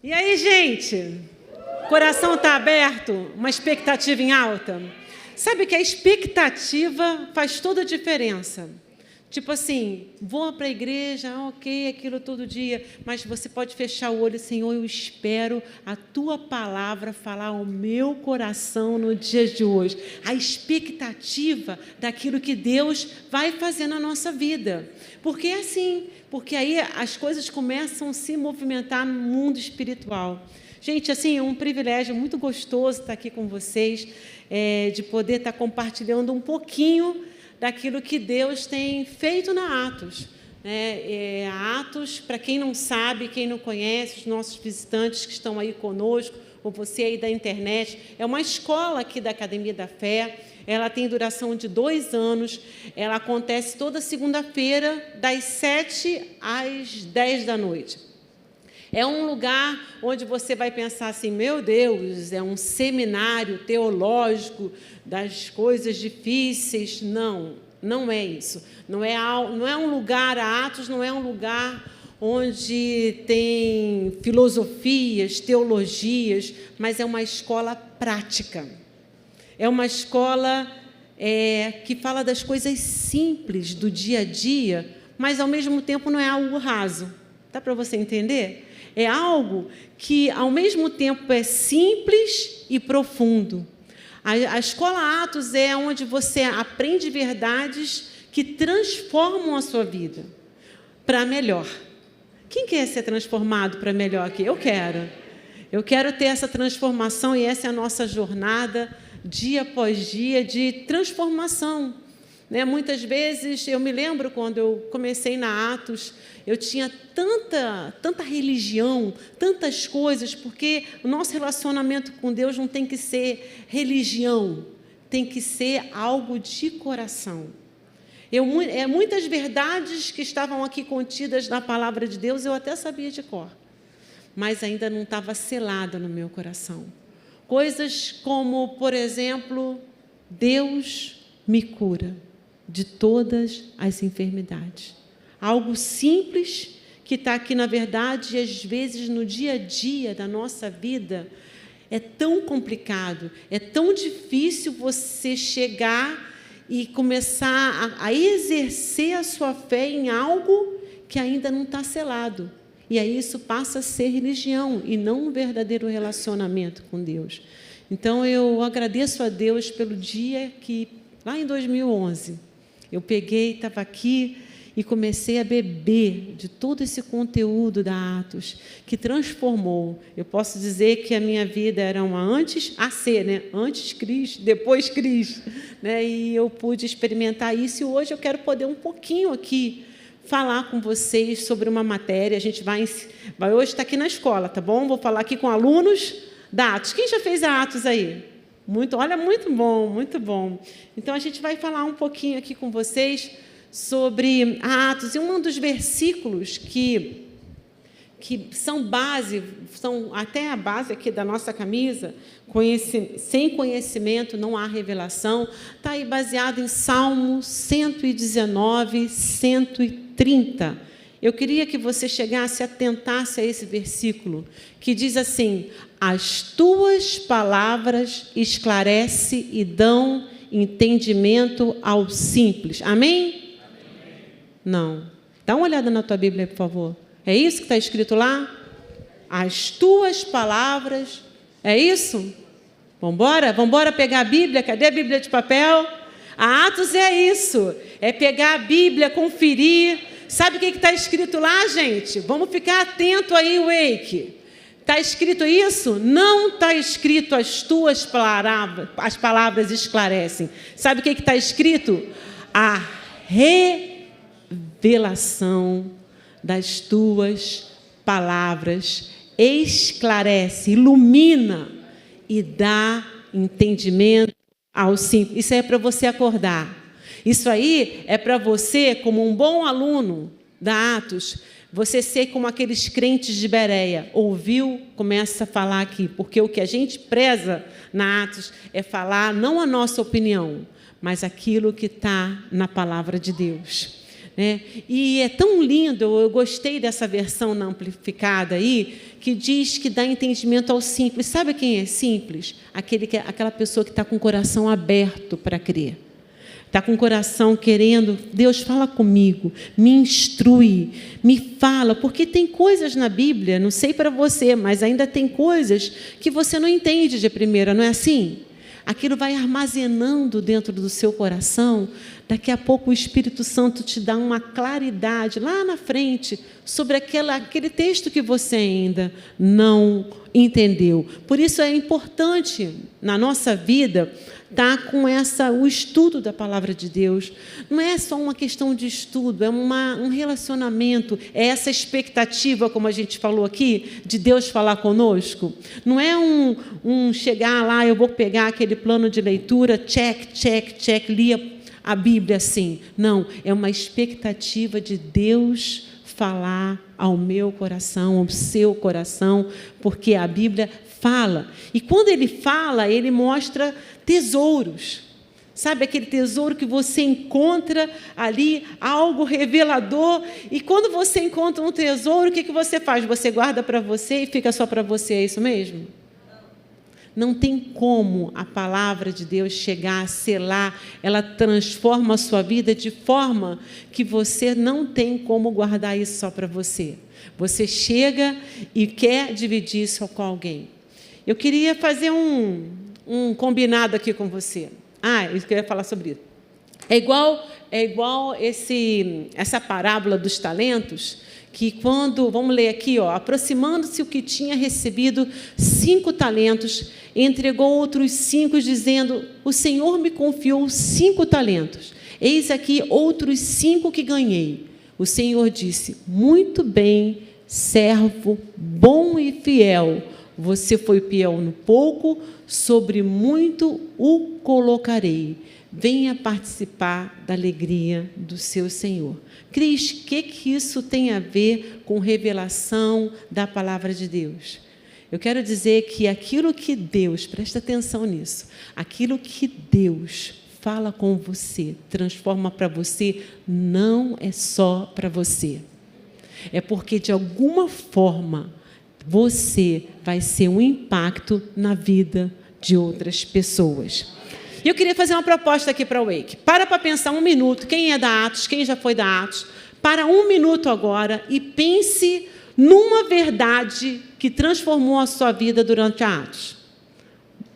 E aí, gente? Coração está aberto? Uma expectativa em alta? Sabe que a expectativa faz toda a diferença. Tipo assim, vou para a igreja, ok, aquilo todo dia, mas você pode fechar o olho, Senhor, eu espero a Tua palavra falar ao meu coração no dia de hoje. A expectativa daquilo que Deus vai fazer na nossa vida. Porque é assim, porque aí as coisas começam a se movimentar no mundo espiritual. Gente, assim, é um privilégio muito gostoso estar aqui com vocês, de poder estar compartilhando um pouquinho daquilo que Deus tem feito na Atos. Atos, para quem não sabe, quem não conhece, os nossos visitantes que estão aí conosco, ou você aí da internet, é uma escola aqui da Academia da Fé. Ela tem duração de 2 anos, ela acontece toda segunda-feira, das 7 às 10 da noite. É um lugar onde você vai pensar assim, meu Deus, é um seminário teológico das coisas difíceis. Não, não é isso. Não é um lugar, a Atos não é um lugar onde tem filosofias, teologias, mas é uma escola prática. É uma escola que fala das coisas simples do dia a dia, mas, ao mesmo tempo, não é algo raso. Dá para você entender? É algo que, ao mesmo tempo, é simples e profundo. A escola Atos é onde você aprende verdades que transformam a sua vida para melhor. Quem quer ser transformado para melhor aqui? Eu quero. Eu quero ter essa transformação e essa é a nossa jornada, dia após dia, de transformação. Muitas vezes, eu me lembro quando eu comecei na Atos, eu tinha tanta religião, tantas coisas, porque o nosso relacionamento com Deus não tem que ser religião, tem que ser algo de coração. Muitas verdades que estavam aqui contidas na palavra de Deus, eu até sabia de cor, mas ainda não estava selada no meu coração. Coisas como, por exemplo, Deus me cura de todas as enfermidades. Algo simples que está aqui na verdade, e às vezes no dia a dia da nossa vida, é tão complicado, é tão difícil você chegar e começar a exercer a sua fé em algo que ainda não está selado. E aí isso passa a ser religião e não um verdadeiro relacionamento com Deus. Então, eu agradeço a Deus pelo dia que, lá em 2011, eu peguei, estava aqui e comecei a beber de todo esse conteúdo da Atos, que transformou. Eu posso dizer que a minha vida era uma antes antes Cristo, depois Cristo. E eu pude experimentar isso e hoje eu quero poder um pouquinho aqui falar com vocês sobre uma matéria. A gente vai hoje estar aqui na escola, tá bom? Vou falar aqui com alunos da Atos. Quem já fez a Atos aí? Muito bom, muito bom. Então, a gente vai falar um pouquinho aqui com vocês sobre a Atos. E um dos versículos que são até a base aqui da nossa camisa, sem conhecimento não há revelação, está aí baseado em Salmo 119, 130. Eu queria que você chegasse e atentasse a esse versículo, que diz assim, as tuas palavras esclarecem e dão entendimento ao simples. Amém? Amém? Não. Dá uma olhada na tua Bíblia, por favor. É isso que está escrito lá? As tuas palavras. É isso? Vambora pegar a Bíblia. Cadê a Bíblia de papel? A Atos é isso. É pegar a Bíblia, conferir. Sabe o que está escrito lá, gente? Vamos ficar atento aí, Wake. Está escrito isso? Não está escrito as tuas palavras, as palavras esclarecem. Sabe o que está escrito? A revelação das tuas palavras esclarece, ilumina e dá entendimento ao simples. Isso aí é para você acordar. Isso aí é para você, como um bom aluno da Atos, você ser como aqueles crentes de Bereia. Ouviu, começa a falar aqui, porque o que a gente preza na Atos é falar não a nossa opinião, mas aquilo que está na palavra de Deus. né? E é tão lindo, eu gostei dessa versão na amplificada aí, que diz que dá entendimento ao simples. Sabe quem é simples? Aquela pessoa que está com o coração aberto para crer. Está com o coração querendo, Deus, fala comigo, me instrui, me fala, porque tem coisas na Bíblia, não sei para você, mas ainda tem coisas que você não entende de primeira, não é assim? Aquilo vai armazenando dentro do seu coração, daqui a pouco o Espírito Santo te dá uma claridade lá na frente sobre aquele texto que você ainda não entendeu. Por isso é importante na nossa vida estar com o estudo da palavra de Deus. Não é só uma questão de estudo, é um relacionamento, é essa expectativa, como a gente falou aqui, de Deus falar conosco. Não é um chegar lá, eu vou pegar aquele plano de leitura, check, check, check, lia a Bíblia assim. Não, é uma expectativa de Deus falar ao meu coração, ao seu coração, porque a Bíblia fala. E quando ele fala, ele mostra tesouros. Sabe aquele tesouro que você encontra ali, algo revelador, e quando você encontra um tesouro, o que você faz? Você guarda para você e fica só para você, é isso mesmo? Não tem como a palavra de Deus chegar a selar, ela transforma a sua vida de forma que você não tem como guardar isso só para você. Você chega e quer dividir isso com alguém. Eu queria fazer um combinado aqui com você. Eu queria falar sobre isso. É igual essa parábola dos talentos, que quando, vamos ler aqui, aproximando-se o que tinha recebido 5 talentos, entregou outros 5, dizendo, o Senhor me confiou 5 talentos. Eis aqui outros 5 que ganhei. O Senhor disse, muito bem, servo bom e fiel. Você foi fiel no pouco, sobre muito o colocarei. Venha participar da alegria do seu Senhor. Cris, o que isso tem a ver com revelação da palavra de Deus? Eu quero dizer que aquilo que Deus, presta atenção nisso, aquilo que Deus fala com você, transforma para você, não é só para você. É porque, de alguma forma, você vai ser um impacto na vida de outras pessoas. E eu queria fazer uma proposta aqui para o Wake. Para pensar 1 minuto. Quem é da Atos? Quem já foi da Atos? Para 1 minuto agora e pense numa verdade que transformou a sua vida durante a Atos.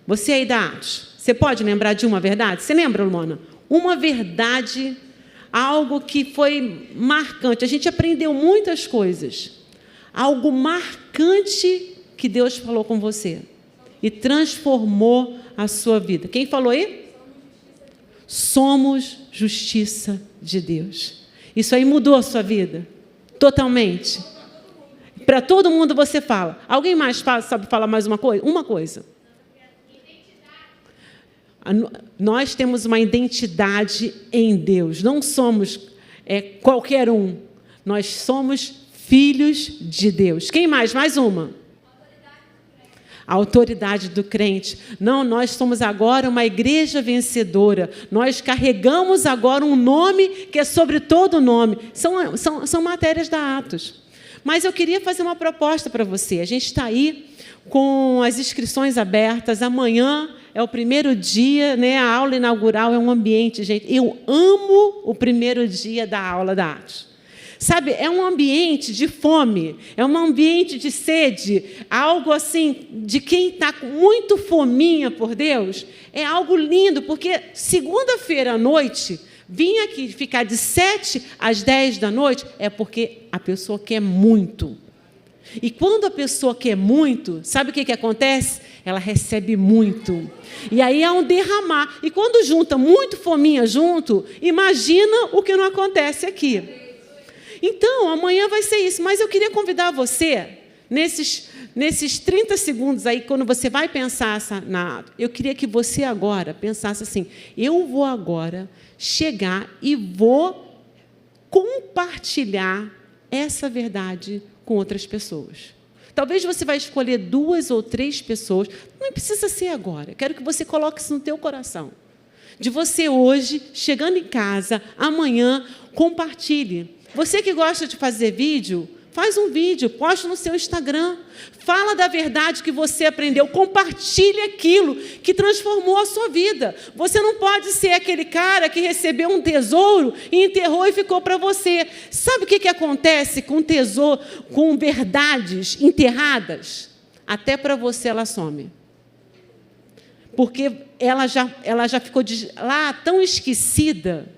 Você aí da Atos, você pode lembrar de uma verdade? Você lembra, Lumana? Uma verdade, algo que foi marcante. A gente aprendeu muitas coisas. Algo marcante que Deus falou com você e transformou a sua vida. Quem falou aí? Somos justiça de Deus. Isso aí mudou a sua vida? Totalmente. Para todo mundo você fala. Alguém mais sabe falar mais uma coisa? Uma coisa. Nós temos uma identidade em Deus. Não somos qualquer um. Nós somos filhos de Deus. Quem mais? Mais uma. A autoridade do crente. Não, nós somos agora uma igreja vencedora. Nós carregamos agora um nome que é sobre todo nome. São matérias da Atos. Mas eu queria fazer uma proposta para você. A gente está aí com as inscrições abertas. Amanhã é o primeiro dia, né? A aula inaugural é um ambiente, gente. Eu amo o primeiro dia da aula da Atos. Sabe, é um ambiente de fome, é um ambiente de sede, algo assim, de quem está muito fominha por Deus, é algo lindo, porque segunda-feira à noite, vir aqui ficar de 7 às 10 da noite, é porque a pessoa quer muito. E quando a pessoa quer muito, sabe o que acontece? Ela recebe muito. E aí há um derramar. E quando junta muito fominha junto, imagina o que não acontece aqui. Então, amanhã vai ser isso. Mas eu queria convidar você, nesses 30 segundos aí, quando você vai pensar eu queria que você agora pensasse assim, eu vou agora chegar e vou compartilhar essa verdade com outras pessoas. Talvez você vai escolher 2 ou 3 pessoas, não precisa ser agora. Quero que você coloque isso no teu coração. de você hoje, chegando em casa, amanhã, compartilhe. Você que gosta de fazer vídeo, faz um vídeo, posta no seu Instagram. Fala da verdade que você aprendeu. Compartilhe aquilo que transformou a sua vida. Você não pode ser aquele cara que recebeu um tesouro e enterrou e ficou para você. Sabe o que acontece com tesouro, com verdades enterradas? Até para você ela some. Porque ela já ficou lá tão esquecida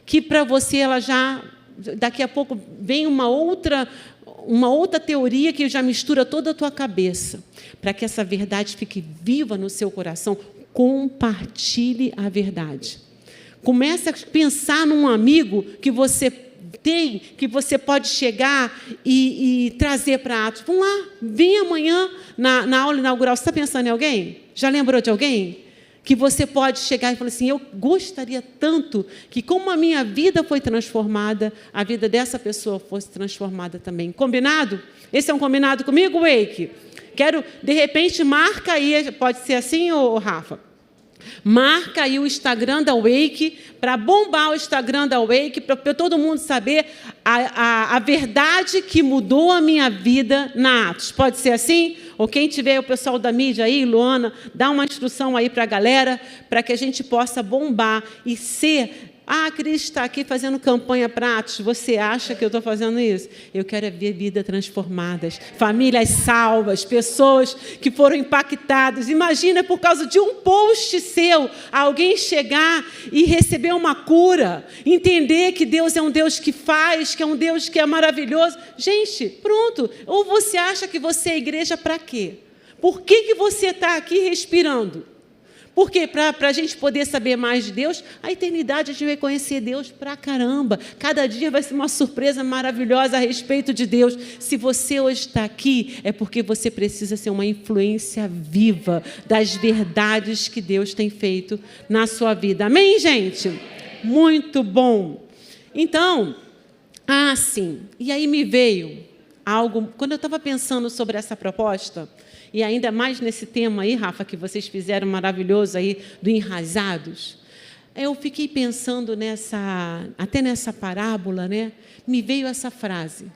que para você ela já... Daqui a pouco vem uma outra teoria que já mistura toda a tua cabeça. Para que essa verdade fique viva no seu coração, compartilhe a verdade. Comece a pensar num amigo que você tem, que você pode chegar e trazer para Atos. Vamos lá, vem amanhã na aula inaugural. Você está pensando em alguém? Já lembrou de alguém? Que você pode chegar e falar assim, eu gostaria tanto que, como a minha vida foi transformada, a vida dessa pessoa fosse transformada também. Combinado? Esse é um combinado comigo, Wake? Quero, de repente, marca aí, pode ser assim, ô Rafa? Marca aí o Instagram da Wake, para bombar o Instagram da Wake, para todo mundo saber a verdade que mudou a minha vida na Atos. Pode ser assim? Ou quem tiver, o pessoal da mídia aí, Luana, dá uma instrução aí para a galera, para que a gente possa bombar e ser... Ah, Cris está aqui fazendo campanha para Atos. Você acha que eu estou fazendo isso? Eu quero ver vidas transformadas, famílias salvas, pessoas que foram impactadas. Imagina, por causa de um post seu, alguém chegar e receber uma cura, entender que Deus é um Deus que faz, que é um Deus que é maravilhoso. Gente, pronto. Ou você acha que você é igreja para quê? Por que você está aqui respirando? Porque para a gente poder saber mais de Deus, a eternidade a gente vai conhecer Deus pra caramba. Cada dia vai ser uma surpresa maravilhosa a respeito de Deus. Se você hoje está aqui, é porque você precisa ser uma influência viva das verdades que Deus tem feito na sua vida. Amém, gente? Muito bom. Então, sim. E aí me veio algo, quando eu estava pensando sobre essa proposta... E ainda mais nesse tema aí, Rafa, que vocês fizeram maravilhoso aí, do Enraizados. Eu fiquei pensando até nessa parábola, né? Me veio essa frase: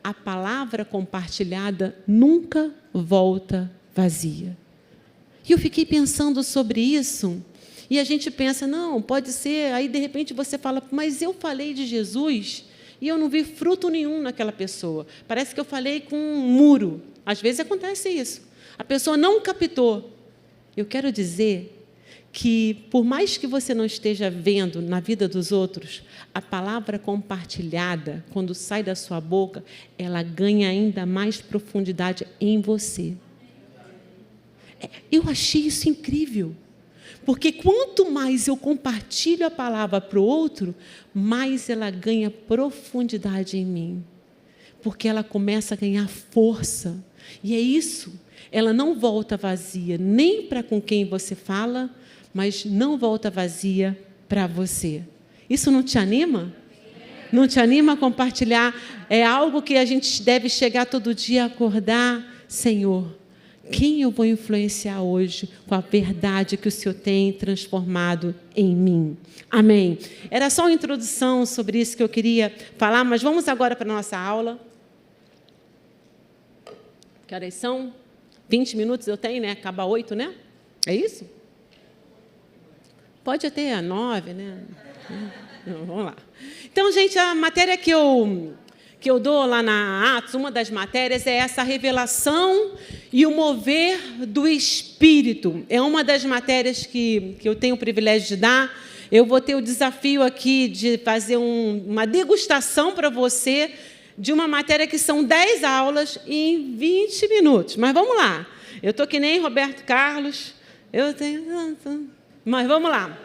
a palavra compartilhada nunca volta vazia. E eu fiquei pensando sobre isso, e a gente pensa, não, pode ser, aí de repente você fala, mas eu falei de Jesus e eu não vi fruto nenhum naquela pessoa. Parece que eu falei com um muro. Às vezes acontece isso. A pessoa não captou. Eu quero dizer que, por mais que você não esteja vendo na vida dos outros, a palavra compartilhada, quando sai da sua boca, ela ganha ainda mais profundidade em você. Eu achei isso incrível. Porque quanto mais eu compartilho a palavra para o outro, mais ela ganha profundidade em mim. Porque ela começa a ganhar força. E é isso. Ela não volta vazia nem para com quem você fala, mas não volta vazia para você. Isso não te anima? Não te anima a compartilhar? É algo que a gente deve chegar todo dia a acordar. Senhor, quem eu vou influenciar hoje com a verdade que o Senhor tem transformado em mim? Amém. Era só uma introdução sobre isso que eu queria falar, mas vamos agora para a nossa aula. Que horas são? 20 minutos eu tenho, né? Acaba 8, né? É isso? Pode até 9, né? Não, vamos lá. Então, gente, a matéria que eu dou lá na Atos, uma das matérias é essa revelação e o mover do Espírito. É uma das matérias que eu tenho o privilégio de dar. Eu vou ter o desafio aqui de fazer uma degustação para você de uma matéria que são 10 aulas em 20 minutos. Mas vamos lá. Eu estou que nem Roberto Carlos. Mas vamos lá.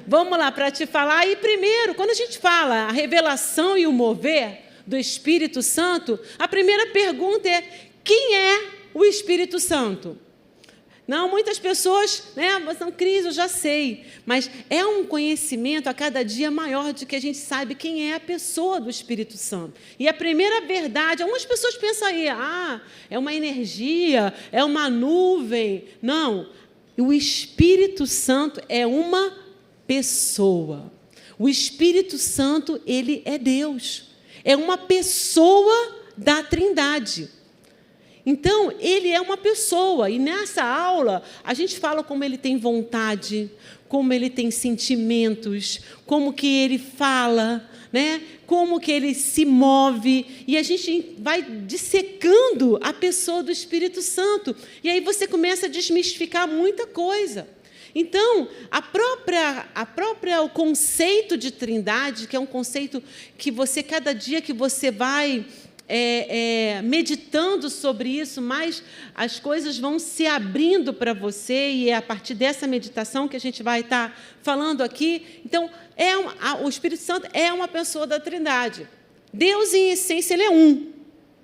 Vamos lá para te falar. E primeiro, quando a gente fala a revelação e o mover do Espírito Santo, a primeira pergunta é: quem é o Espírito Santo? Não, muitas pessoas, né, são Cris, eu já sei, mas é um conhecimento a cada dia maior de que a gente sabe quem é a pessoa do Espírito Santo. E a primeira verdade, algumas pessoas pensam aí, é uma energia, é uma nuvem. Não, o Espírito Santo é uma pessoa. O Espírito Santo, ele é Deus. É uma pessoa da Trindade. Então, ele é uma pessoa, e nessa aula a gente fala como ele tem vontade, como ele tem sentimentos, como que ele fala, né? Como que ele se move, e a gente vai dissecando a pessoa do Espírito Santo, e aí você começa a desmistificar muita coisa. Então, o conceito de Trindade, que é um conceito que você, cada dia que você vai meditando sobre isso, mais as coisas vão se abrindo para você, e é a partir dessa meditação que a gente vai estar falando aqui. Então, o Espírito Santo é uma pessoa da Trindade. Deus, em essência, ele é um,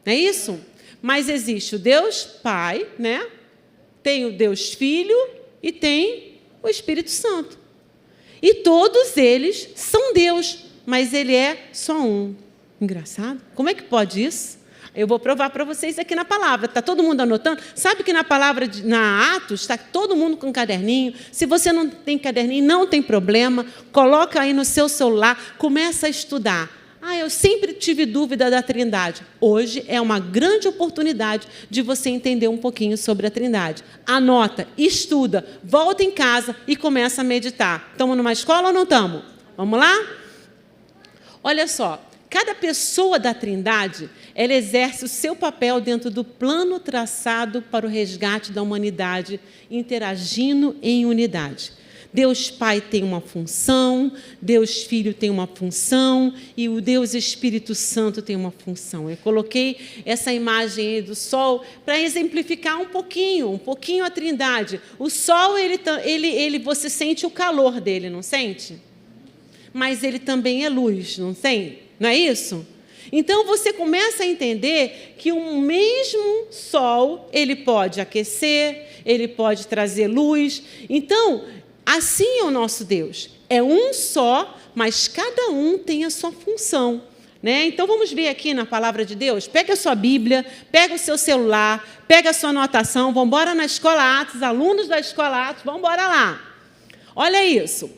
não é isso? Mas existe o Deus Pai, né? Tem o Deus Filho e tem o Espírito Santo. E todos eles são Deus, mas ele é só um. Engraçado. Como é que pode isso? Eu vou provar para vocês aqui na palavra. Está todo mundo anotando? Sabe que na palavra, na Atos, está todo mundo com caderninho. Se você não tem caderninho, não tem problema. Coloca aí no seu celular, começa a estudar. Eu sempre tive dúvida da Trindade. Hoje é uma grande oportunidade de você entender um pouquinho sobre a Trindade. Anota, estuda, volta em casa e começa a meditar. Estamos numa escola ou não estamos? Vamos lá? Olha só. Cada pessoa da Trindade, ela exerce o seu papel dentro do plano traçado para o resgate da humanidade, interagindo em unidade. Deus Pai tem uma função, Deus Filho tem uma função e o Deus Espírito Santo tem uma função. Eu coloquei essa imagem aí do sol para exemplificar um pouquinho a Trindade. O sol, você sente o calor dele, não sente? Mas ele também é luz, não tem? Não é isso? Então, você começa a entender que o mesmo sol, ele pode aquecer, ele pode trazer luz. Então, assim é o nosso Deus. É um só, mas cada um tem a sua função, né? Então, vamos ver aqui na palavra de Deus. Pega a sua Bíblia, pega o seu celular, pega a sua anotação, vamos embora na Escola Atos, alunos da Escola Atos, vamos embora lá. Olha isso.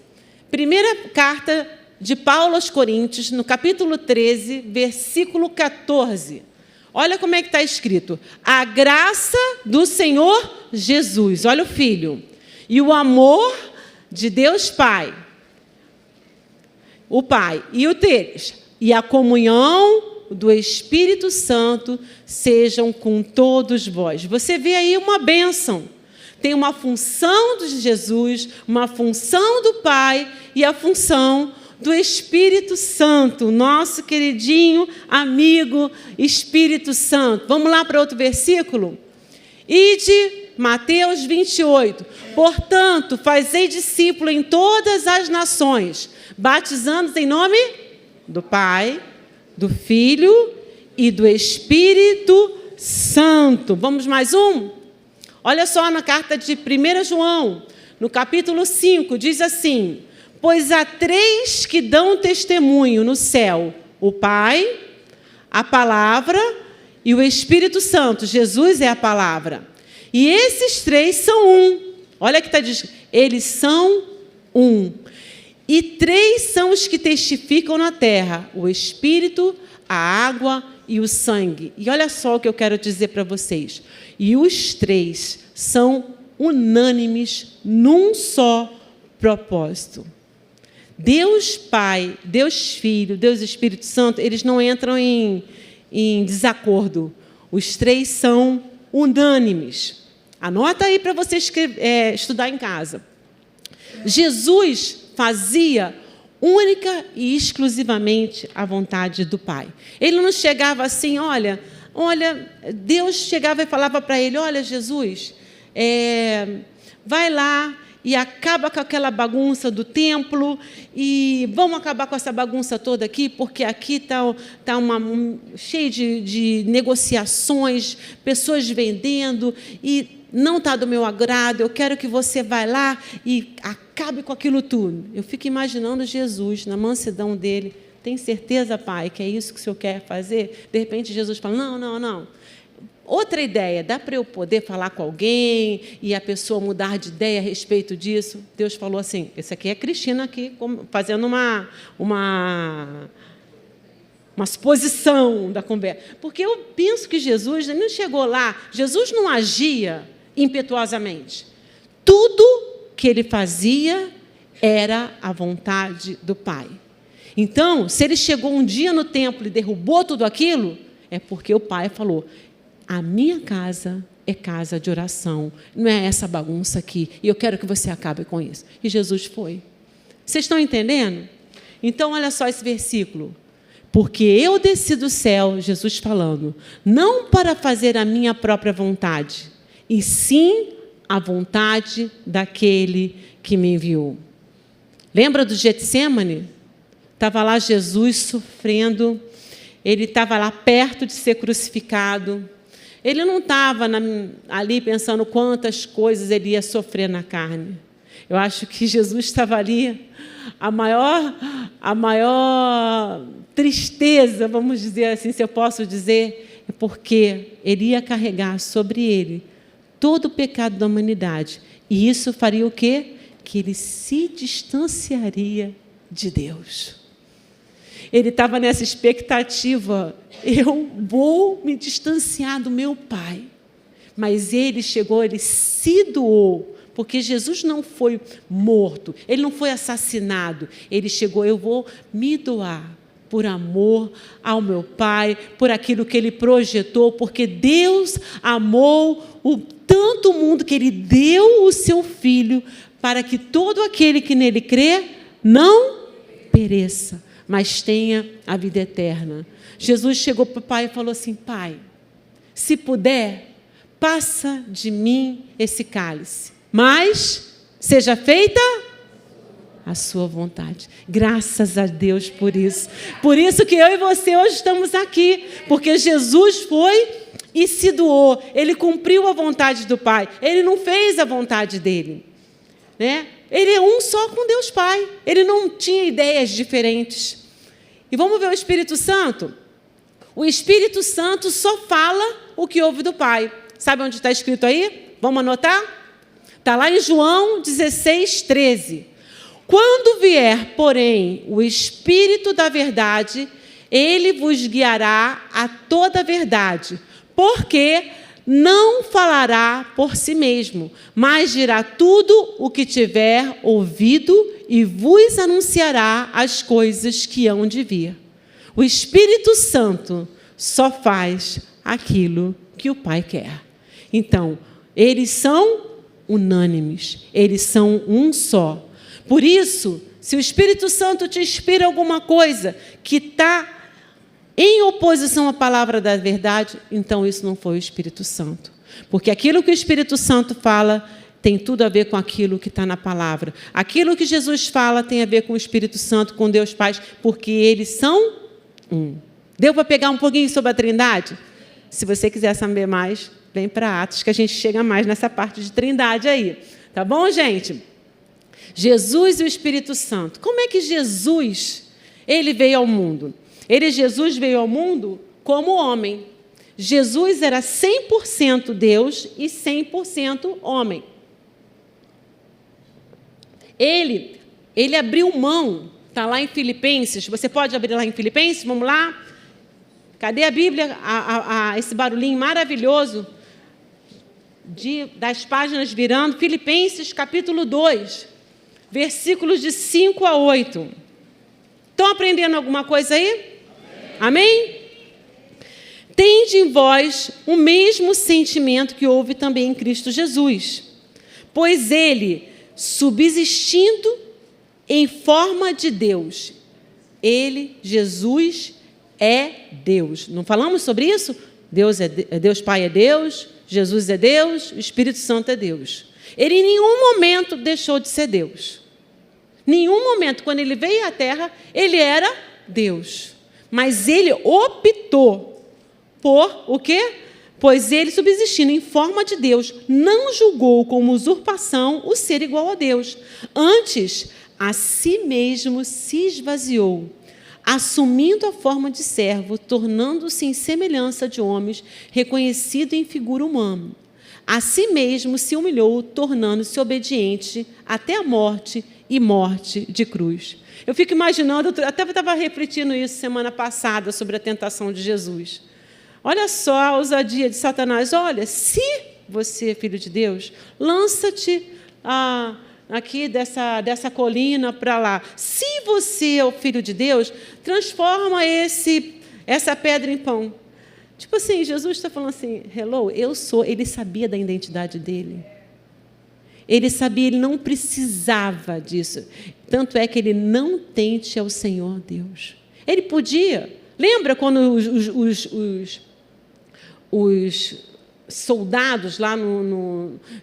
Primeira carta de Paulo aos Coríntios, no capítulo 13, versículo 14. Olha como é que está escrito. A graça do Senhor Jesus, olha o Filho, e o amor de Deus Pai, o Pai, e o deles, e a comunhão do Espírito Santo sejam com todos vós. Você vê aí uma bênção. Tem uma função de Jesus, uma função do Pai e a função do Espírito Santo, nosso queridinho amigo Espírito Santo. Vamos lá para outro versículo? Ide, Mateus 28. Portanto, fazei discípulo em todas as nações, batizando-os em nome do Pai, do Filho e do Espírito Santo. Vamos mais um? Olha só na carta de 1 João, no capítulo 5, diz assim: pois há três que dão testemunho no céu: o Pai, a Palavra e o Espírito Santo. Jesus é a Palavra. E esses três são um. Olha que está dizendo, eles são um. E três são os que testificam na terra: o Espírito, a água e o sangue. E olha só o que eu quero dizer para vocês. E os três são unânimes num só propósito. Deus Pai, Deus Filho, Deus Espírito Santo, eles não entram em desacordo. Os três são unânimes. Anota aí para você estudar em casa. Jesus fazia única e exclusivamente a vontade do Pai. Ele não chegava assim, olha, Deus chegava e falava para ele: olha, Jesus, vai lá e acaba com aquela bagunça do templo, e vamos acabar com essa bagunça toda aqui, porque aqui está cheio de negociações, pessoas vendendo, e não está do meu agrado. Eu quero que você vá lá e acabe com aquilo tudo. Eu fico imaginando Jesus, na mansidão dele: tem certeza, Pai, que é isso que o Senhor quer fazer? De repente Jesus fala: não. outra ideia, dá para eu poder falar com alguém e a pessoa mudar de ideia a respeito disso? Deus falou assim, esse aqui é Cristina aqui, fazendo uma suposição da conversa. Porque eu penso que Jesus não chegou lá, Jesus não agia impetuosamente. Tudo que ele fazia era a vontade do Pai. Então, se ele chegou um dia no templo e derrubou tudo aquilo, é porque o Pai falou, a minha casa é casa de oração, não é essa bagunça aqui, e eu quero que você acabe com isso. E Jesus foi. Vocês estão entendendo? Então, olha só esse versículo. Porque eu desci do céu, Jesus falando, não para fazer a minha própria vontade, e sim a vontade daquele que me enviou. Lembra do Getsêmani? Estava lá Jesus sofrendo, ele estava lá perto de ser crucificado. Ele não estava ali pensando quantas coisas ele ia sofrer na carne. Eu acho que Jesus estava ali, a maior tristeza, vamos dizer assim, se eu posso dizer, é porque ele ia carregar sobre ele todo o pecado da humanidade. E isso faria o quê? Que ele se distanciaria de Deus. Ele estava nessa expectativa, eu vou me distanciar do meu Pai. Mas ele chegou, ele se doou, porque Jesus não foi morto, ele não foi assassinado, ele chegou, eu vou me doar por amor ao meu Pai, por aquilo que ele projetou, porque Deus amou tanto o mundo que ele deu o seu Filho, para que todo aquele que nele crê não pereça, mas tenha a vida eterna. Jesus chegou para o Pai e falou assim, Pai, se puder, passa de mim esse cálice, mas seja feita a sua vontade. Graças a Deus por isso. Por isso que eu e você hoje estamos aqui, porque Jesus foi e se doou. Ele cumpriu a vontade do Pai. Ele não fez a vontade dele, né? Ele é um só com Deus Pai. Ele não tinha ideias diferentes. E vamos ver o Espírito Santo? O Espírito Santo só fala o que ouve do Pai. Sabe onde está escrito aí? Vamos anotar? Está lá em João 16, 13. Quando vier, porém, o Espírito da verdade, ele vos guiará a toda a verdade, porque não falará por si mesmo, mas dirá tudo o que tiver ouvido e vos anunciará as coisas que hão de vir. O Espírito Santo só faz aquilo que o Pai quer. Então, eles são unânimes, eles são um só. Por isso, se o Espírito Santo te inspira alguma coisa que está em oposição à palavra da verdade, então isso não foi o Espírito Santo. Porque aquilo que o Espírito Santo fala tem tudo a ver com aquilo que está na palavra. Aquilo que Jesus fala tem a ver com o Espírito Santo, com Deus Pai, porque eles são um. Deu para pegar um pouquinho sobre a Trindade? Se você quiser saber mais, vem para Atos, que a gente chega mais nessa parte de Trindade aí. Tá bom, gente? Jesus e o Espírito Santo. Como é que Jesus, ele veio ao mundo? Jesus veio ao mundo como homem. Jesus era 100% Deus e 100% homem. Ele abriu mão, está lá em Filipenses, você pode abrir lá em Filipenses, vamos lá? Cadê a Bíblia? Esse barulhinho maravilhoso das páginas virando. Filipenses capítulo 2, versículos de 5 a 8. Estão aprendendo alguma coisa aí? Amém? Tende em vós o mesmo sentimento que houve também em Cristo Jesus, pois ele, subsistindo em forma de Deus, ele, Jesus, é Deus. Não falamos sobre isso? Deus Pai é Deus, Jesus é Deus, o Espírito Santo é Deus. Ele em nenhum momento deixou de ser Deus. Nenhum momento, quando ele veio à Terra, ele era Deus. Mas ele optou por o quê? Pois ele, subsistindo em forma de Deus, não julgou como usurpação o ser igual a Deus. Antes, a si mesmo se esvaziou, assumindo a forma de servo, tornando-se em semelhança de homens, reconhecido em figura humana. A si mesmo se humilhou, tornando-se obediente até a morte e morte de cruz. Eu fico imaginando, até estava refletindo isso semana passada sobre a tentação de Jesus. Olha só a ousadia de Satanás. Olha, se você é filho de Deus, lança-te aqui dessa colina para lá. Se você é o filho de Deus, transforma essa pedra em pão. Tipo assim, Jesus está falando assim, hello, eu sou. Ele sabia da identidade dele. Ele sabia, ele não precisava disso. Tanto é que ele não tente ao Senhor Deus. Ele podia. Lembra quando os soldados lá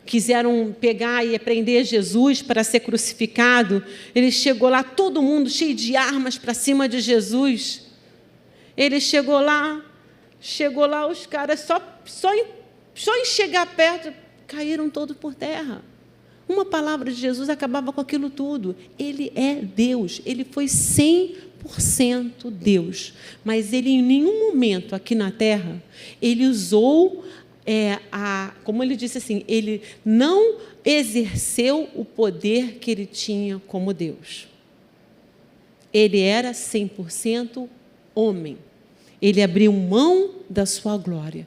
quiseram pegar e prender Jesus para ser crucificado? Ele chegou lá, todo mundo cheio de armas para cima de Jesus. Ele chegou lá, os caras só em chegar perto, caíram todos por terra. Uma palavra de Jesus acabava com aquilo tudo. Ele é Deus, ele foi 100% Deus. Mas ele, em nenhum momento aqui na terra, ele usou, como ele disse assim, ele não exerceu o poder que ele tinha como Deus. Ele era 100% homem. Ele abriu mão da sua glória.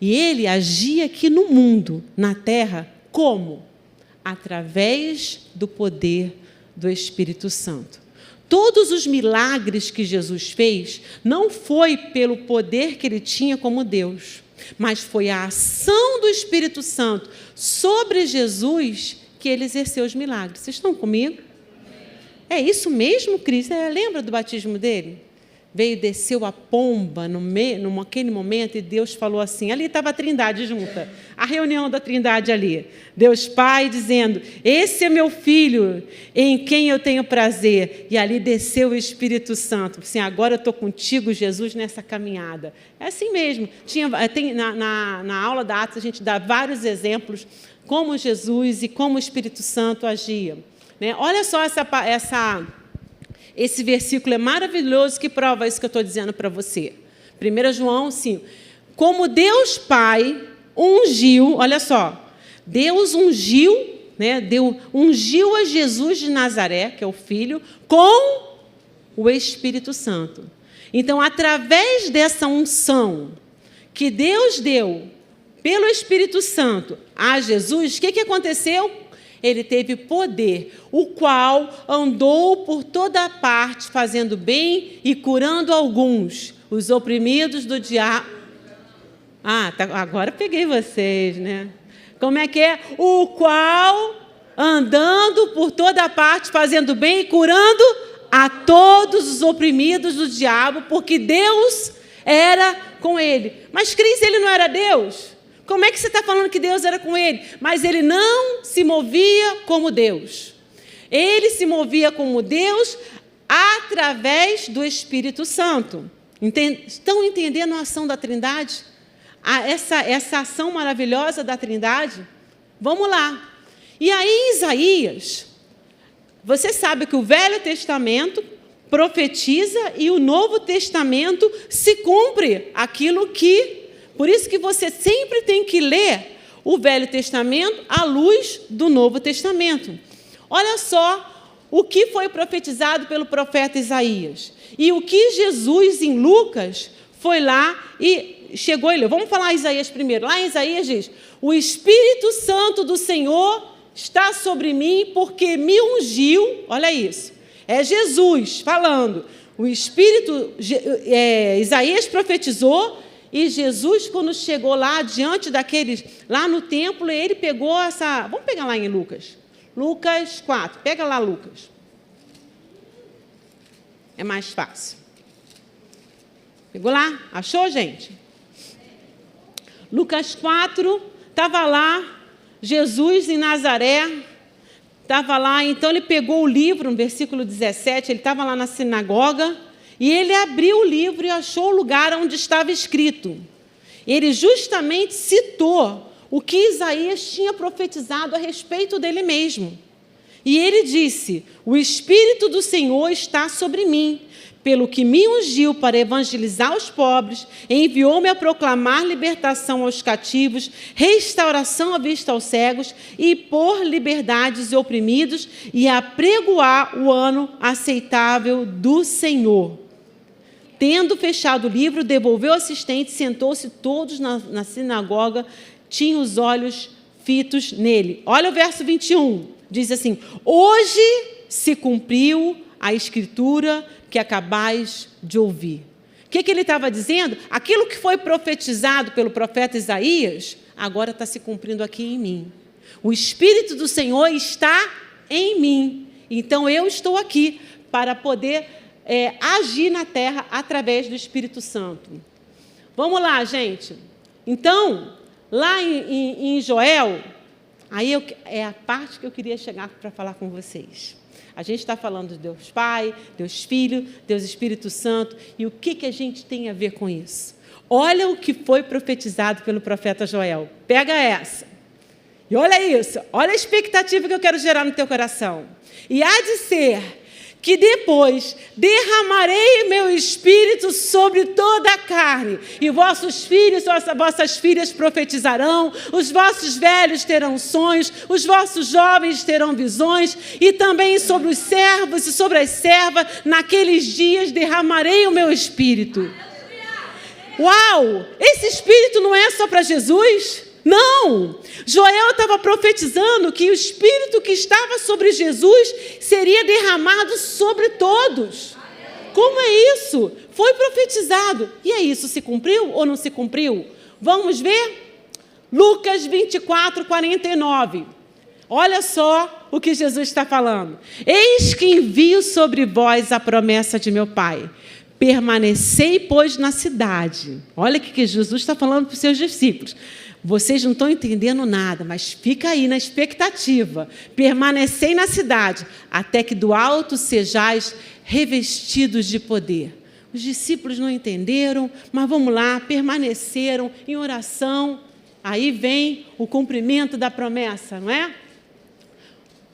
E ele agia aqui no mundo, na terra, como? Através do poder do Espírito Santo. Todos os milagres que Jesus fez não foi pelo poder que ele tinha como Deus, mas foi a ação do Espírito Santo sobre Jesus que ele exerceu os milagres. Vocês estão comigo? É isso mesmo, Cris? Lembra do batismo dele? Desceu a pomba naquele momento e Deus falou assim, ali estava a Trindade junta, a reunião da Trindade ali, Deus Pai dizendo, esse é meu Filho, em quem eu tenho prazer, e ali desceu o Espírito Santo, assim, agora eu estou contigo, Jesus, nessa caminhada. É assim mesmo, na aula da Atos a gente dá vários exemplos, como Jesus e como o Espírito Santo agia. Né? Olha só esse versículo é maravilhoso que prova isso que eu estou dizendo para você. 1 João 5. Como Deus Pai ungiu, olha só, Deus ungiu, né, ungiu a Jesus de Nazaré, que é o Filho, com o Espírito Santo. Então, através dessa unção que Deus deu pelo Espírito Santo a Jesus, o que aconteceu? Ele teve poder, o qual andou por toda parte, fazendo bem e curando alguns, os oprimidos do diabo. Agora peguei vocês, né? Como é que é? O qual, andando por toda parte, fazendo bem e curando a todos os oprimidos do diabo, porque Deus era com ele. Mas, Cris, ele não era Deus? Como é que você está falando que Deus era com ele? Mas ele não se movia como Deus. Ele se movia como Deus através do Espírito Santo. Estão entendendo a ação da Trindade? Essa ação maravilhosa da Trindade? Vamos lá. E aí, em Isaías, você sabe que o Velho Testamento profetiza e o Novo Testamento se cumpre aquilo que... Por isso que você sempre tem que ler o Velho Testamento à luz do Novo Testamento. Olha só o que foi profetizado pelo profeta Isaías. E o que Jesus, em Lucas, foi lá e chegou e leu. Vamos falar Isaías primeiro. Lá em Isaías diz, o Espírito Santo do Senhor está sobre mim porque me ungiu. Olha isso. É Jesus falando. O Espírito, Isaías profetizou. E Jesus, quando chegou lá diante daqueles, lá no templo, ele pegou essa... Vamos pegar lá em Lucas. Lucas 4. Pega lá, Lucas. É mais fácil. Pegou lá? Achou, gente? Lucas 4, estava lá, Jesus em Nazaré, estava lá, então ele pegou o livro, no versículo 17, ele estava lá na sinagoga, e ele abriu o livro e achou o lugar onde estava escrito. Ele justamente citou o que Isaías tinha profetizado a respeito dele mesmo. E ele disse, o Espírito do Senhor está sobre mim, pelo que me ungiu para evangelizar os pobres, enviou-me a proclamar libertação aos cativos, restauração à vista aos cegos, e pôr liberdade os oprimidos, e a pregoar o ano aceitável do Senhor. Tendo fechado o livro, devolveu o assistente, sentou-se todos na sinagoga, tinham os olhos fitos nele. Olha o verso 21, diz assim: hoje se cumpriu a escritura que acabais de ouvir. O que ele estava dizendo? Aquilo que foi profetizado pelo profeta Isaías, agora está se cumprindo aqui em mim. O Espírito do Senhor está em mim. Então, eu estou aqui para poder agir na terra através do Espírito Santo. Vamos lá, gente. Então, lá em Joel, aí é a parte que eu queria chegar para falar com vocês. A gente está falando de Deus Pai, Deus Filho, Deus Espírito Santo. E o que a gente tem a ver com isso? Olha o que foi profetizado pelo profeta Joel. Pega essa. E olha isso. Olha a expectativa que eu quero gerar no teu coração. E há de ser que depois derramarei meu espírito sobre toda a carne, e vossos filhos, vossas filhas profetizarão, os vossos velhos terão sonhos, os vossos jovens terão visões, e também sobre os servos e sobre as servas, naqueles dias derramarei o meu espírito. Uau! Esse espírito não é só para Jesus? Não! Joel estava profetizando que o Espírito que estava sobre Jesus seria derramado sobre todos. Como é isso? Foi profetizado. E é isso, se cumpriu ou não se cumpriu? Vamos ver? Lucas 24, 49. Olha só o que Jesus está falando. Eis que envio sobre vós a promessa de meu Pai. Permanecei, pois, na cidade. Olha o que Jesus está falando para os seus discípulos. Vocês não estão entendendo nada, mas fica aí na expectativa. Permanecei na cidade, até que do alto sejais revestidos de poder. Os discípulos não entenderam, mas vamos lá, permaneceram em oração. Aí vem o cumprimento da promessa, não é?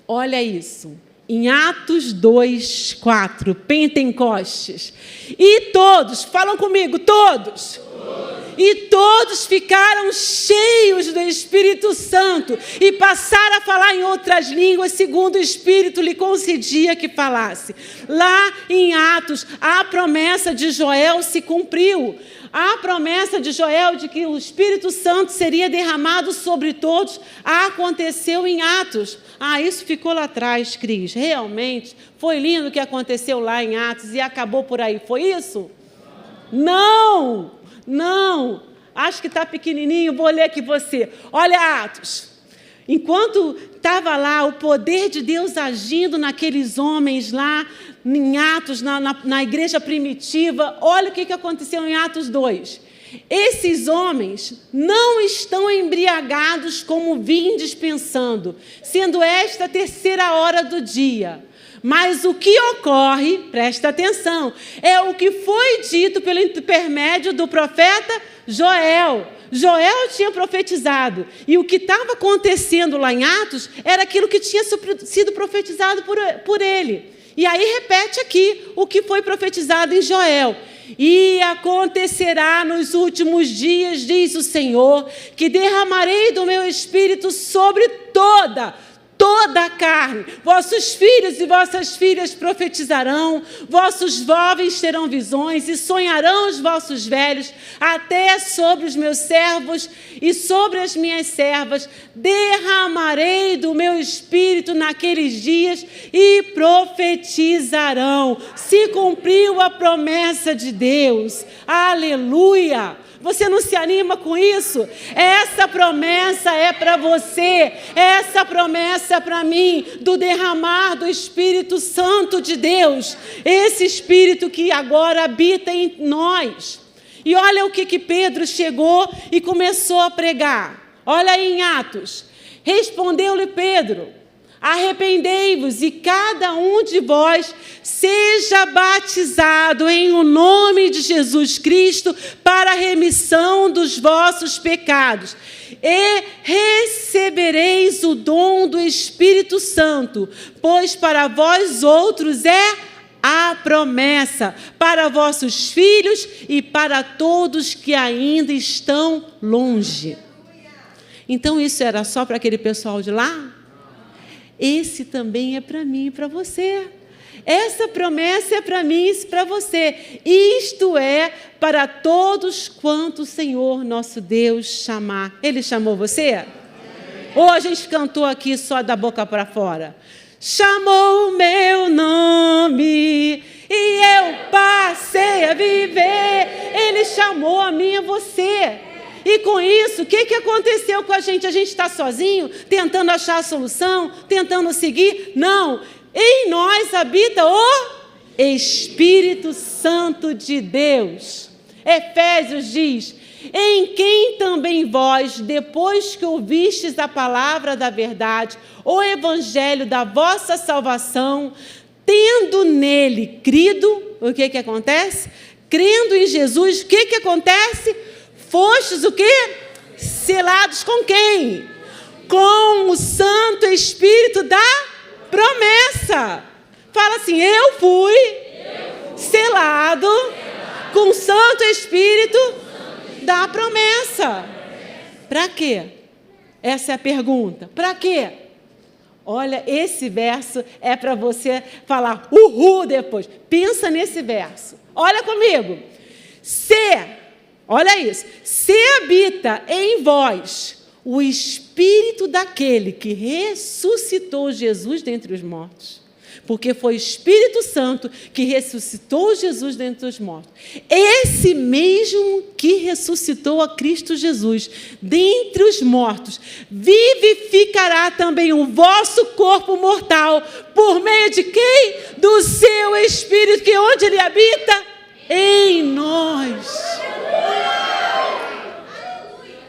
Olha isso. Em Atos 2, 4, Pentecostes. E todos, falam comigo, todos. E todos ficaram cheios do Espírito Santo e passaram a falar em outras línguas, segundo o Espírito lhe concedia que falasse. Lá em Atos, a promessa de Joel se cumpriu. A promessa de Joel de que o Espírito Santo seria derramado sobre todos aconteceu em Atos. Isso ficou lá atrás, Cris. Realmente, foi lindo o que aconteceu lá em Atos e acabou por aí. Foi isso? Não! Não, acho que está pequenininho, vou ler aqui você. Olha Atos. Enquanto estava lá o poder de Deus agindo naqueles homens lá, em Atos, na igreja primitiva, olha o que aconteceu em Atos 2. Esses homens não estão embriagados como vindes pensando, sendo esta a terceira hora do dia. Mas o que ocorre, presta atenção, é o que foi dito pelo intermédio do profeta Joel. Joel tinha profetizado, e o que estava acontecendo lá em Atos era aquilo que tinha sido profetizado por ele. E aí repete aqui o que foi profetizado em Joel. E acontecerá nos últimos dias, diz o Senhor, que derramarei do meu espírito sobre toda a carne. Vossos filhos e vossas filhas profetizarão, vossos jovens terão visões e sonharão os vossos velhos, até sobre os meus servos e sobre as minhas servas derramarei do meu espírito naqueles dias e profetizarão. Se cumpriu a promessa de Deus. Aleluia! Você não se anima com isso? Essa promessa é para você. Essa promessa é para mim, do derramar do Espírito Santo de Deus. Esse Espírito que agora habita em nós. E olha o que Pedro chegou e começou a pregar. Olha aí em Atos. Respondeu-lhe Pedro: arrependei-vos e cada um de vós seja batizado em o nome de Jesus Cristo para a remissão dos vossos pecados e recebereis o dom do Espírito Santo, pois para vós outros é a promessa para vossos filhos e para todos que ainda estão longe. Então, isso era só para aquele pessoal de lá? Esse também é para mim e para você. Essa promessa é para mim e para você. Isto é para todos quanto o Senhor nosso Deus chamar. Ele chamou você? Ou a gente cantou aqui só da boca para fora? Chamou o meu nome e eu passei a viver. Ele chamou a mim e a você. E com isso, o que aconteceu com a gente? A gente está sozinho, tentando achar a solução, tentando seguir? Não. Em nós habita o Espírito Santo de Deus. Efésios diz: em quem também vós, depois que ouvistes a palavra da verdade, o evangelho da vossa salvação, tendo nele crido, o que acontece? Crendo em Jesus, o que acontece? Fostes o quê? Selados com quem? Com o Santo Espírito da promessa. Fala assim: eu fui selado com o Santo Espírito da promessa. Para quê? Essa é a pergunta. Para quê? Olha, esse verso é para você falar uhul depois. Pensa nesse verso. Olha comigo. Olha isso. Se habita em vós o Espírito daquele que ressuscitou Jesus dentre os mortos, porque foi o Espírito Santo que ressuscitou Jesus dentre os mortos. Esse mesmo que ressuscitou a Cristo Jesus dentre os mortos, vivificará também o vosso corpo mortal, por meio de quem? Do seu Espírito, que onde ele habita? Em nós.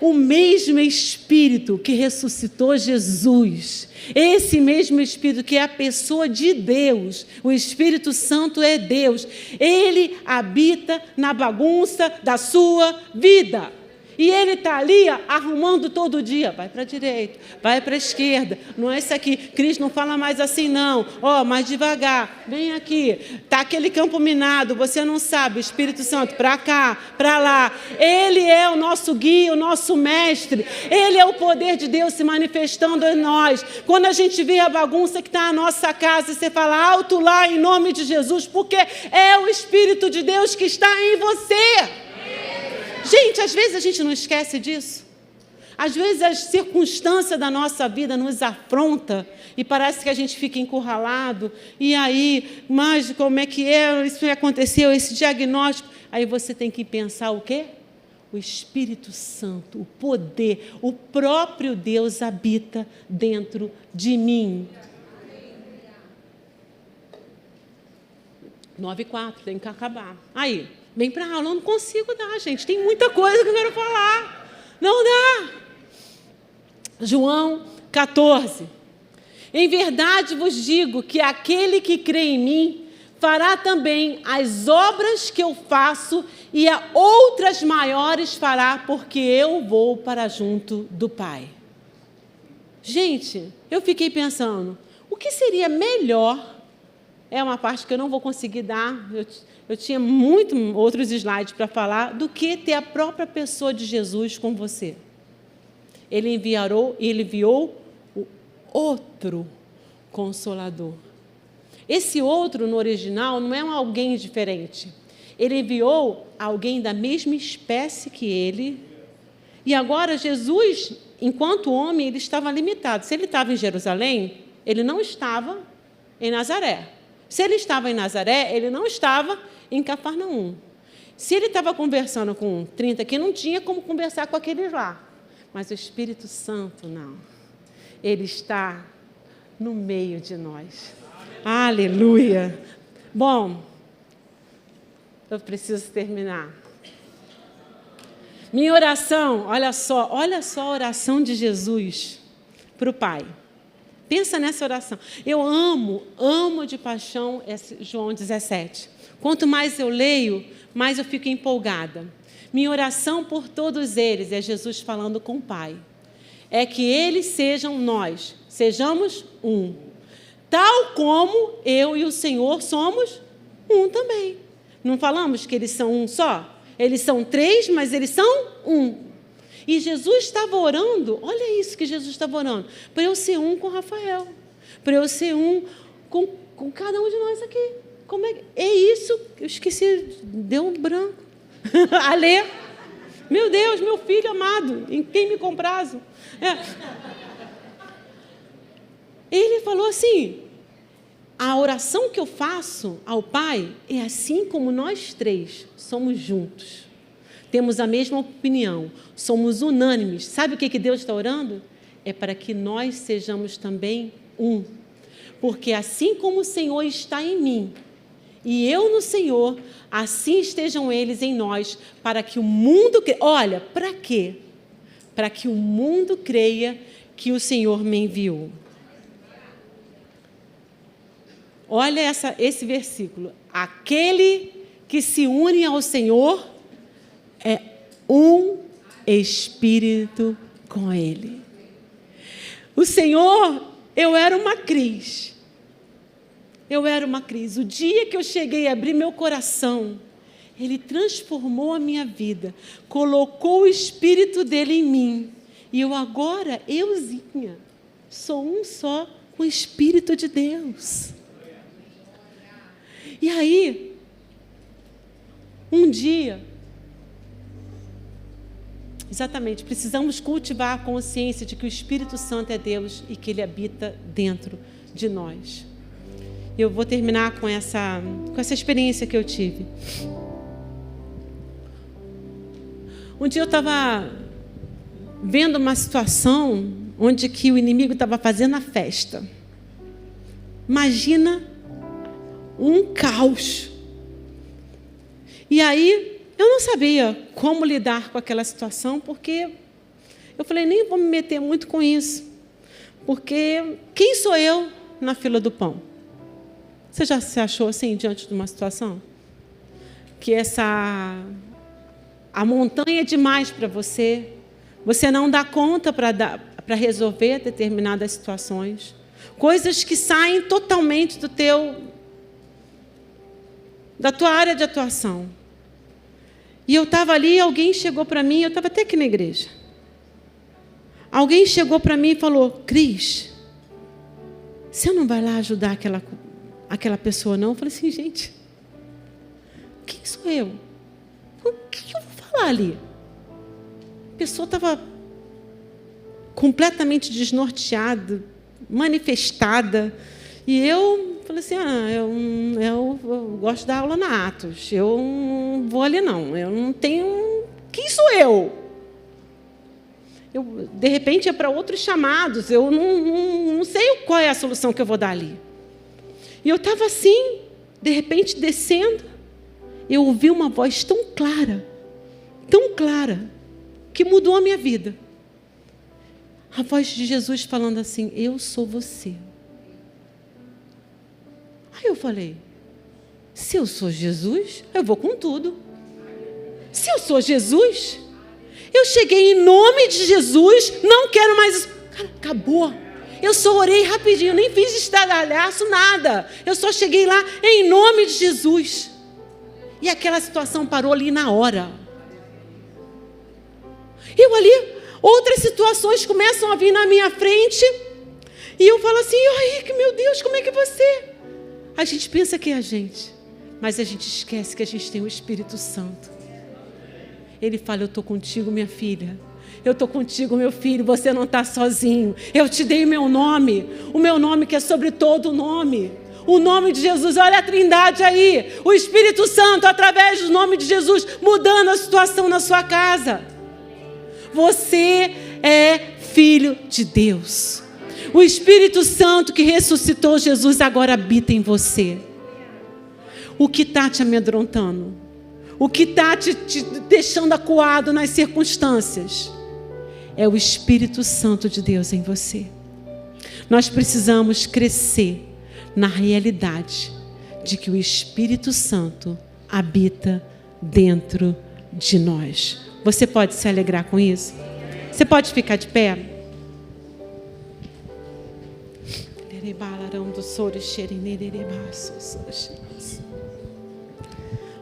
O mesmo Espírito que ressuscitou Jesus, esse mesmo Espírito que é a pessoa de Deus, o Espírito Santo é Deus, ele habita na bagunça da sua vida. E ele está ali arrumando todo dia. Vai para a direita, vai para a esquerda. Não é isso aqui. Cristo não fala mais assim, não. Mais devagar. Vem aqui. Está aquele campo minado. Você não sabe. Espírito Santo, para cá, para lá. Ele é o nosso guia, o nosso mestre. Ele é o poder de Deus se manifestando em nós. Quando a gente vê a bagunça que está na nossa casa, você fala alto lá em nome de Jesus, porque é o Espírito de Deus que está em você. Gente, às vezes a gente não esquece disso. Às vezes as circunstâncias da nossa vida nos afronta e parece que a gente fica encurralado. E aí, mas como é que é? Isso aconteceu, esse diagnóstico. Aí você tem que pensar o quê? O Espírito Santo, o poder, o próprio Deus habita dentro de mim. 9:04, tem que acabar. Aí. Vem para a aula, eu não consigo dar, gente. Tem muita coisa que eu quero falar. Não dá. João 14. Em verdade vos digo que aquele que crê em mim fará também as obras que eu faço e a outras maiores fará, porque eu vou para junto do Pai. Gente, eu fiquei pensando, o que seria melhor? É uma parte que eu não vou conseguir dar, eu tinha outros slides para falar, do que ter a própria pessoa de Jesus com você. Ele enviou o outro Consolador. Esse outro, no original, não é um alguém diferente. Ele enviou alguém da mesma espécie que ele. E agora Jesus, enquanto homem, ele estava limitado. Se ele estava em Jerusalém, ele não estava em Nazaré. Se ele estava em Nazaré, ele não estava em Cafarnaum. Se ele estava conversando com 30 aqui, não tinha como conversar com aqueles lá. Mas o Espírito Santo, não. Ele está no meio de nós. Aleluia! Bom, eu preciso terminar. Minha oração, olha só a oração de Jesus para o Pai. Pensa nessa oração. Eu amo de paixão João 17. Quanto mais eu leio, mais eu fico empolgada. Minha oração por todos eles é Jesus falando com o Pai. É que eles sejamos um. Tal como eu e o Senhor somos um também. Não falamos que eles são um só? Eles são 3, mas eles são um. E Jesus estava orando, olha isso que Jesus estava orando, para eu ser um com Rafael, para eu ser um com cada um de nós aqui. Como é isso? Eu esqueci, deu um branco. Alê, meu Deus, meu filho amado, em quem me comprazo? Ele falou assim, a oração que eu faço ao Pai é assim como nós 3 somos juntos. Temos a mesma opinião, somos unânimes. Sabe o que Deus está orando? É para que nós sejamos também um. Porque assim como o Senhor está em mim e eu no Senhor, assim estejam eles em nós, para que o mundo... Olha, para quê? Para que o mundo creia que o Senhor me enviou. Olha esse versículo. Aquele que se une ao Senhor é um espírito com Ele. O Senhor, eu era uma crise. O dia que eu cheguei a abrir meu coração, Ele transformou a minha vida, colocou o Espírito dEle em mim. E eu agora, euzinha, sou um só com o Espírito de Deus. E aí, um dia, exatamente, precisamos cultivar a consciência de que o Espírito Santo é Deus e que Ele habita dentro de nós. Eu vou terminar com essa experiência que eu tive. Um dia eu estava vendo uma situação onde que o inimigo estava fazendo a festa. Imagina um caos. E aí, eu não sabia como lidar com aquela situação, porque eu falei, nem vou me meter muito com isso. Porque quem sou eu na fila do pão? Você já se achou assim, diante de uma situação? Que a montanha é demais para você, você não dá conta para resolver determinadas situações. Coisas que saem totalmente da tua área de atuação. E eu estava ali, alguém chegou para mim, eu estava até aqui na igreja. Alguém chegou para mim e falou, Cris, você não vai lá ajudar aquela pessoa, não? Eu falei assim, gente, quem sou eu? O que eu vou falar ali? A pessoa estava completamente desnorteada, manifestada. E eu falei assim, eu gosto de dar aula na Atos. Eu não vou ali, não. Eu não tenho... Quem sou eu? Eu de repente, é para outros chamados. Eu não sei qual é a solução que eu vou dar ali. E eu estava assim, de repente, descendo. Eu ouvi uma voz tão clara, que mudou a minha vida. A voz de Jesus falando assim, eu sou você. Aí eu falei, se eu sou Jesus, eu vou com tudo. Se eu sou Jesus, eu cheguei em nome de Jesus, não quero mais isso. Cara, acabou. Eu só orei rapidinho, nem fiz estardalhaço, nada. Eu só cheguei lá em nome de Jesus. E aquela situação parou ali na hora. Eu ali, outras situações começam a vir na minha frente. E eu falo assim, ai, meu Deus, como é que você... A gente pensa que é a gente, mas a gente esquece que a gente tem o Espírito Santo. Ele fala, eu estou contigo, minha filha. Eu estou contigo, meu filho, você não está sozinho. Eu te dei o meu nome que é sobre todo nome. O nome de Jesus, olha a Trindade aí. O Espírito Santo, através do nome de Jesus, mudando a situação na sua casa. Você é filho de Deus. O Espírito Santo que ressuscitou Jesus agora habita em você. O que está te amedrontando? O que está te deixando acuado nas circunstâncias? É o Espírito Santo de Deus em você. Nós precisamos crescer na realidade de que o Espírito Santo habita dentro de nós. Você pode se alegrar com isso? Você pode ficar de pé?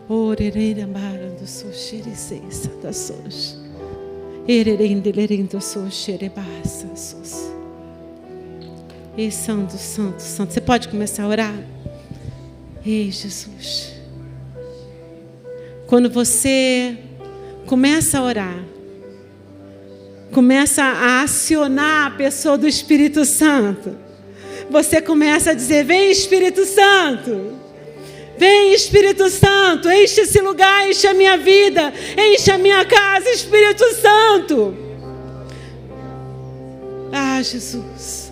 Orereira barando so xereceisa da sos. Ererendelerendo so xerebassa sos. Ei, santo, santo, santo. Você pode começar a orar? Ei, Jesus. Quando você começa a orar, começa a acionar a pessoa do Espírito Santo, você começa a dizer: vem, Espírito Santo. Vem, Espírito Santo, enche esse lugar, enche a minha vida, enche a minha casa, Espírito Santo. Ah, Jesus.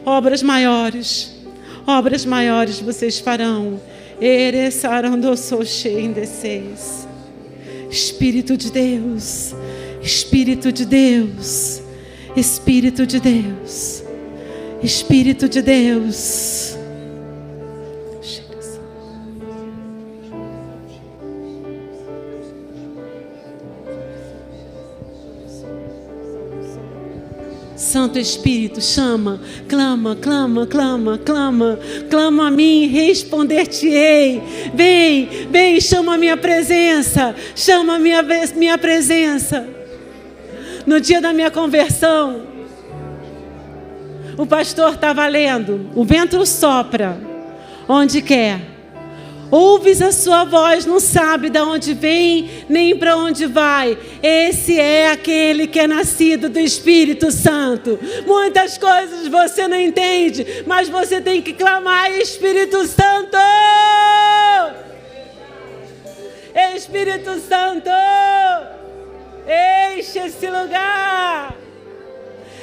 Obras maiores vocês farão. Espírito de Deus, Espírito de Deus, Espírito de Deus, Espírito de Deus. Santo Espírito, chama, clama, clama, clama, clama, clama a mim, responder-te-ei. Vem, vem, chama a minha presença, chama a minha presença. No dia da minha conversão, o pastor estava lendo: o vento sopra onde quer. Ouves a sua voz, não sabe de onde vem, nem para onde vai. Esse é aquele que é nascido do Espírito Santo. Muitas coisas você não entende, mas você tem que clamar: Espírito Santo! Espírito Santo! Enche esse lugar!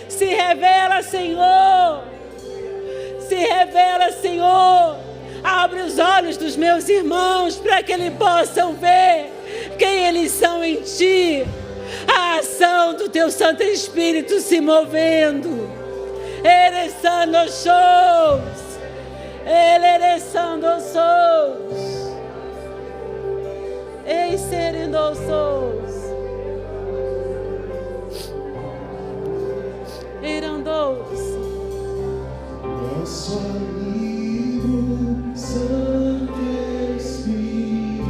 Se revela, Senhor! Se revela, Senhor! Abre os olhos dos meus irmãos para que eles possam ver quem eles são em Ti. A ação do Teu Santo Espírito se movendo. Ereçando shows. Ereçando shows. Ereçando shows. Erandos. Nosso amigo Santo Espírito,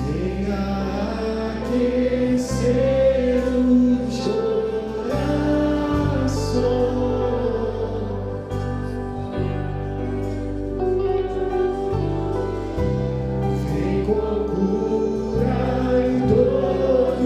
venha aquecer os corações, vem com cura em todos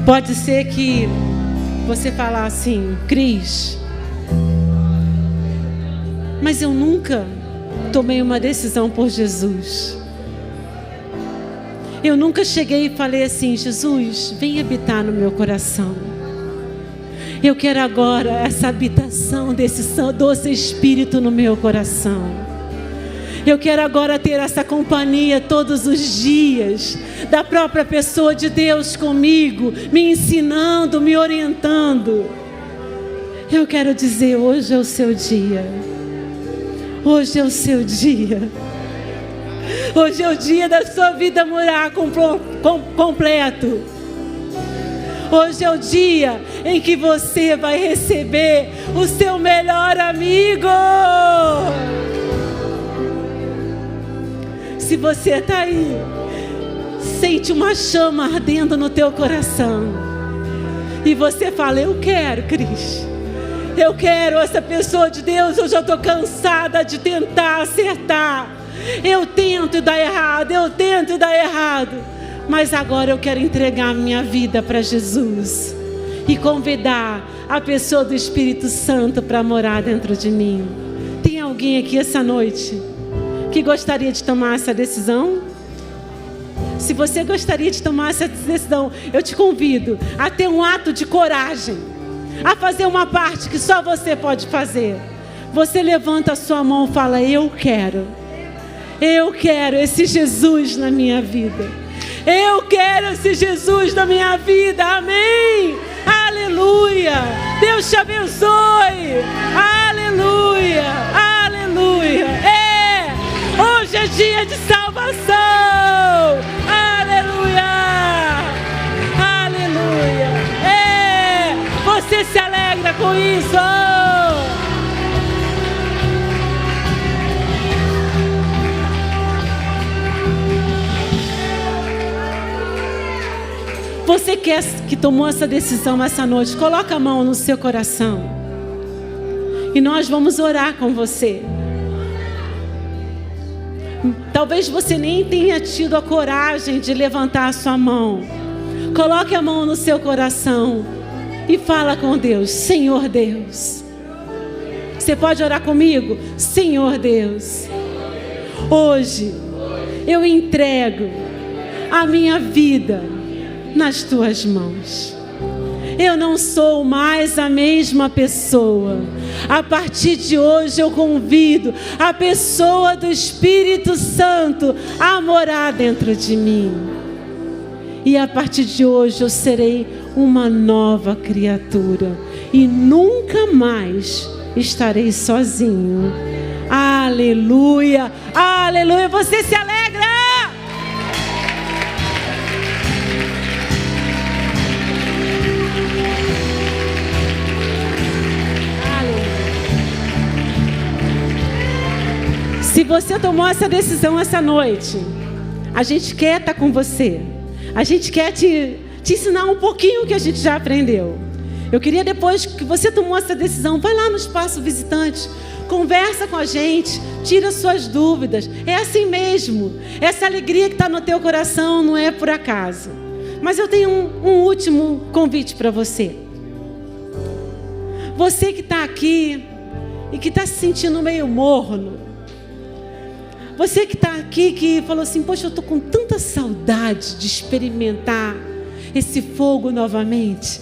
Pode ser que você falar assim: Cris, mas eu nunca tomei uma decisão por Jesus. Eu nunca cheguei e falei assim: Jesus, vem habitar no meu coração. Eu quero agora essa habitação desse doce Espírito no meu coração. Eu quero agora ter essa companhia todos os dias, da própria pessoa de Deus comigo, me ensinando, me orientando. Eu quero dizer, hoje é o seu dia. Hoje é o seu dia. Hoje é o dia da sua vida morar completo. Hoje é o dia em que você vai receber o seu melhor amigo. Se você está aí, sente uma chama ardendo no teu coração, e você fala: eu quero, Cris, eu quero essa pessoa de Deus. Eu já estou cansada de tentar acertar. Eu tento e dá errado, eu tento e dá errado. Mas agora eu quero entregar minha vida para Jesus e convidar a pessoa do Espírito Santo para morar dentro de mim. Tem alguém aqui essa noite que gostaria de tomar essa decisão? Se você gostaria de tomar essa decisão, eu te convido a ter um ato de coragem, a fazer uma parte que só você pode fazer. Você levanta a sua mão e fala: eu quero esse Jesus na minha vida. Eu quero esse Jesus na minha vida. Amém. Aleluia. Deus te abençoe. Aleluia. Aleluia. Hoje é dia de salvação. Aleluia. Aleluia. Você se alegra com isso? Você que tomou essa decisão essa noite, coloca a mão no seu coração e nós vamos orar com você. Talvez você nem tenha tido a coragem de levantar a sua mão. Coloque a mão no seu coração e fala com Deus: Senhor Deus. Você pode orar comigo? Senhor Deus, hoje eu entrego a minha vida nas tuas mãos. Eu não sou mais a mesma pessoa. A partir de hoje eu convido a pessoa do Espírito Santo a morar dentro de mim. E a partir de hoje eu serei uma nova criatura e nunca mais estarei sozinho. Aleluia, aleluia. Você se alegra? Se você tomou essa decisão essa noite, a gente quer estar com você. A gente quer te ensinar um pouquinho o que a gente já aprendeu. Eu queria, depois que você tomou essa decisão, vai lá no espaço visitante, conversa com a gente, tira suas dúvidas. É assim mesmo. Essa alegria que está no teu coração não é por acaso. Mas eu tenho um último convite para você. Você que está aqui e que está se sentindo meio morno. Você que está aqui, que falou assim: poxa, eu estou com tanta saudade de experimentar esse fogo novamente.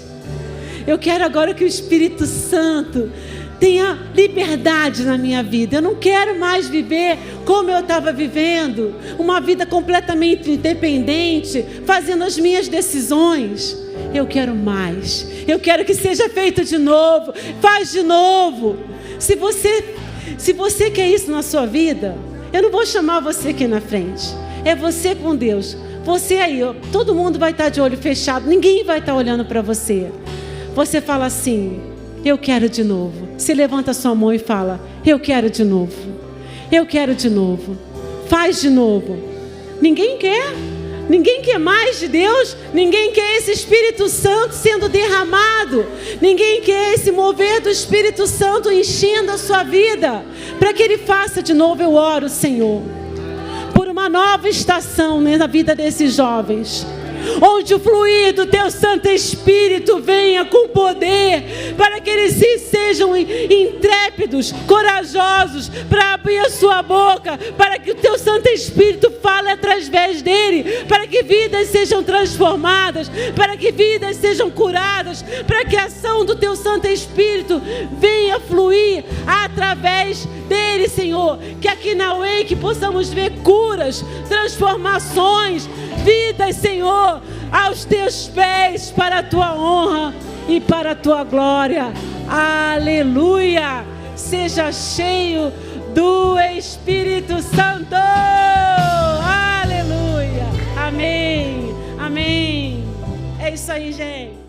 Eu quero agora que o Espírito Santo tenha liberdade na minha vida. Eu não quero mais viver como eu estava vivendo, uma vida completamente independente, fazendo as minhas decisões. Eu quero mais. Eu quero que seja feito de novo. Faz de novo. Se você quer isso na sua vida, eu não vou chamar você aqui na frente. É você com Deus. Você aí, todo mundo vai estar de olho fechado. Ninguém vai estar olhando para você. Você fala assim: eu quero de novo. Você levanta a sua mão e fala: eu quero de novo. Eu quero de novo. Faz de novo. Ninguém quer. Ninguém quer mais de Deus. Ninguém quer esse Espírito Santo sendo derramado. Ninguém quer esse mover do Espírito Santo enchendo a sua vida. Para que Ele faça de novo, eu oro, Senhor, por uma nova estação na vida desses jovens. onde o fluir do teu Santo Espírito venha com poder, para que eles sejam intrépidos, corajosos, para abrir a sua boca, para que o teu Santo Espírito fale através dele, para que vidas sejam transformadas, para que vidas sejam curadas, para que a ação do teu Santo Espírito venha fluir através dele, Senhor. Que aqui na Wake possamos ver curas, transformações, vidas, Senhor, aos teus pés, para a tua honra e para a tua glória. Aleluia! Seja cheio do Espírito Santo. Aleluia! Amém. Amém. É isso aí, gente.